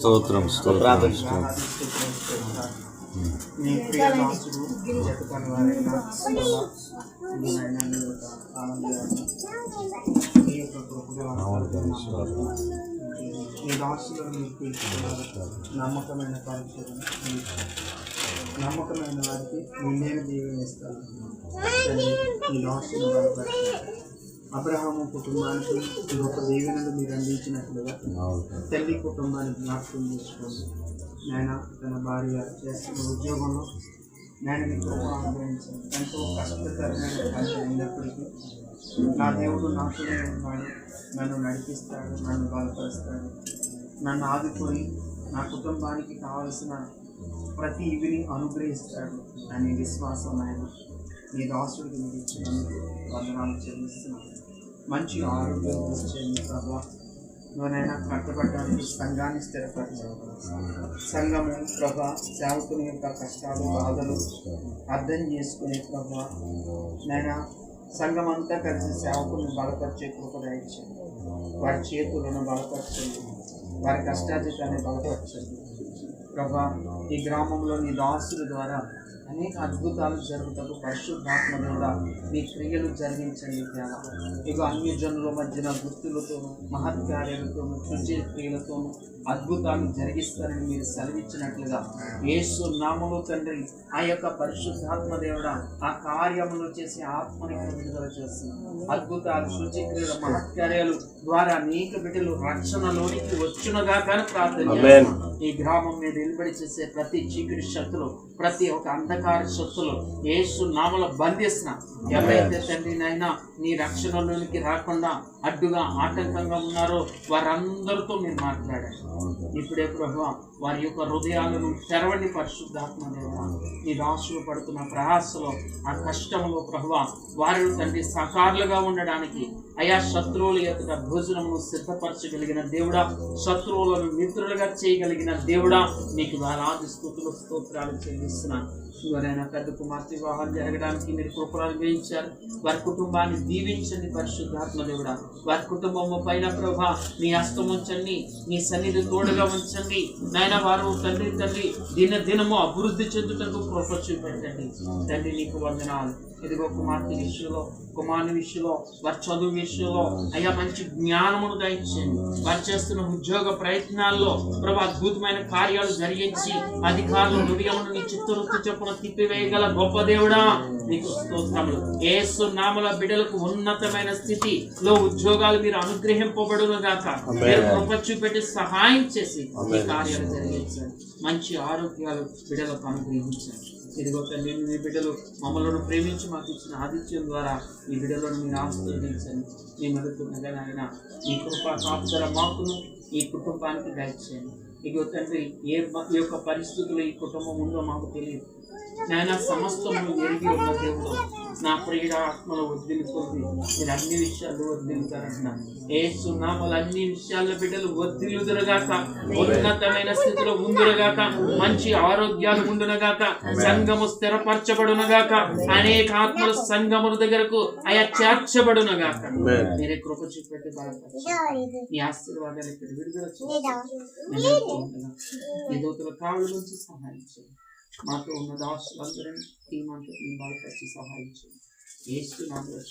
స్తోత్రం స్తోత్రం నీ ప్రియ దాసుడు జతకని వారైన నీ దాసులను మీకు నమ్మకమైన పరిచయం నమ్మకమైన వారికి నేను దీవెనిస్తాను. నీ దాసులు బలపరచాలి. అబ్రహాము కుటుంబానికి ఒక దీవెనలు మీరు అందించినట్లుగా తల్లి కుటుంబానికి జ్ఞాపకం చేసుకోండి. నేను తన భార్య చేస్తున్న ఉద్యోగంలో నేను మీకు అనుగ్రహించాను. ఎంతో కష్టతరమైన పని అయినప్పటికీ నా దేవుడు నాతోనే ఉన్నాడు, నన్ను నడిపిస్తాడు, నన్ను బలపరుస్తాడు, నన్ను ఆదుకొని నా కుటుంబానికి కావలసిన ప్రతి ఇవిని అనుగ్రహిస్తాడు అనే విశ్వాసం ఆయన నీ దాసుడికి మీరు ఇచ్చినందుకు వందనాలు చెల్లిస్తున్నాను. మంచి ఆరోగ్యం ఇచ్చేయండి ప్రభా. నువ్వనైనా కట్టబడడానికి సంఘాన్ని స్థిరపరచావు. సంఘము ప్రభా సేవకుని యొక్క కష్టాలు బాధలు అర్థం చేసుకునే ప్రభా నైనా సంఘం అంతా కలిసి సేవకుని బలపరిచే కృప దయచేయండి. వారి చేతులను బలపరచండి, వారి కష్టాజితాన్ని బలపరచండి ప్రభా. ఈ గ్రామంలో నీ దాసుల ద్వారా అనేక అద్భుతాలు జరుగుతాయి. పరిశుద్ధాత్మ కూడా నీ క్రియలు జరిగించండి దేవా. ఇక అన్య జనుల మధ్యన గుర్తులతోనూ మహత్కార్యాలతోనూ సృజన క్రియలతోనూ అద్భుతాలు జరిగిస్తారని మీరు సెలవిచ్చినట్లుగా యేసు నామములో తండ్రి ఆ యొక్క పరిశుద్ధాత్మ దేవుడా ఆ కార్యములు చేసి ఆత్మని విడుదల చేస్తున్నారు. అద్భుతాలు సృజక్రియలు మహత్కార్యాలు ద్వారా అనేక బిడ్డలు రక్షణలోనికి వచ్చునగా కానీ ప్రార్థన. ఈ గ్రామం మీద నిలబడి చేసే ప్రతి చీకటి శక్తులు, ప్రతి ఒక్క అంధకార శక్తులు యేసు నామములో బంధిస్తున్నా. ఎవరైతే తండ్రి నైనా నీ రక్షణలోనికి రాకుండా అడ్డుగా ఆటంకంగా ఉన్నారో వారందరితో మీరు మాట్లాడారు. ఇప్పుడే ప్రభువా వారి యొక్క హృదయాలను తెరవండి పరిశుద్ధాత్మ దేవా. నీ దాసులు పడుతున్న ప్రయాసలో ఆ కష్టంలో ప్రభువా వారిని తండ్రి సాకారులుగా ఉండడానికి అయా శత్రువుల యొక్క భోజనమును సిద్ధపరచగలిగిన దేవుడా, శత్రువులను మిత్రులుగా చేయగలిగిన దేవుడా నీకు వేలాది స్తుతులు స్తోత్రాలు చెల్లిస్తున్నాను. ఎవరైనా పెద్ద కుమార్తె వివాహాలు జరగడానికి మీరు కృపలు అనుగ్రహించారు. వారి కుటుంబాన్ని దీవించండి పరిశుద్ధాత్మ దేవుడా. వారి కుటుంబం పైన ప్రభా నీ హస్తం ఉంచండి, నీ సన్నిధి తోడుగా ఉంచండి నాయన. వారు తండ్రి దినము అభివృద్ధి చెందుటకు కృప చూపెట్టండి తండ్రి. నీకు వందనాలు. ఇదిగో కుమార్తె విషయంలో, కుమారుని విషయంలో, వారి చదువు విషయంలో అయ్యా మంచి జ్ఞానమును దయచేయండి. వారు చేస్తున్న ఉద్యోగ ప్రయత్నాల్లో ప్రభా అద్భుతమైన కార్యాలు జరిగించి అధికారులు హృదయమును నీ చిత్తవృత్తి చొప్పున తిప్పివేయగల గొప్ప దేవుడా నీకు స్తోత్రములు. యేసు నామములో బిడ్డలకు ఉన్నతమైన స్థితిలో ఉద్యోగాలు మీరు అనుగ్రహింపబడును గాక. మీరు కృప చూపెట్టి సహాయం చేసి ఈ కార్యాలు జరిగించండి. మంచి ఆరోగ్యాలు బిడ్డలకు అనుగ్రహించండి. ఇదిగో తండ్రి మీ బిడ్డలు మమ్మల్ని ప్రేమించి మాకు ఇచ్చిన ఆదిత్యం ద్వారా ఈ బిడ్డలను మీరు ఆశీర్వదించండి. మీ మెడుకున్నగా నాయన ఈ కృపా కాపుదల మాకును ఈ కుటుంబానికి దయచేయండి. ఇదిగో తండ్రి ఏ యొక్క పరిస్థితులు ఈ కుటుంబం ఉందో మాకు తెలియదు నాయన. సమస్తము ఎరిగి ఉన్న దేవుడు నా ప్రియుడ ఆత్మలో వర్ధిల్లుతుంది. మీరు అన్ని విషయాలు వర్ధిల్లుతారంటున్నారు. యేసు నామములో అన్ని విషయాల్లో బిడ్డలు వర్ధిల్లుదురుగాక, ఉన్నతమైన స్థితిలో ఉందురుగాక, మంచి ఆరోగ్యాలు ఉండునుగాక, సంఘము స్థిరపరచబడునుగాక, అనేక ఆత్మల సంఘముల దగ్గరకు అయా చేర్చబడునుగాక. మీరే కృప చూపెట్టి బాధపడతారు. ఈ ఆశీర్వాదాలు ఇక్కడ విడుదల ఈ దూతల కాళ్ళ నుంచి సహాయం చేయండి. మాతో ఉన్న దాసులందరినీ ఈ మాట బలపరిచి సహాయం చేయండి. యేసు నామములో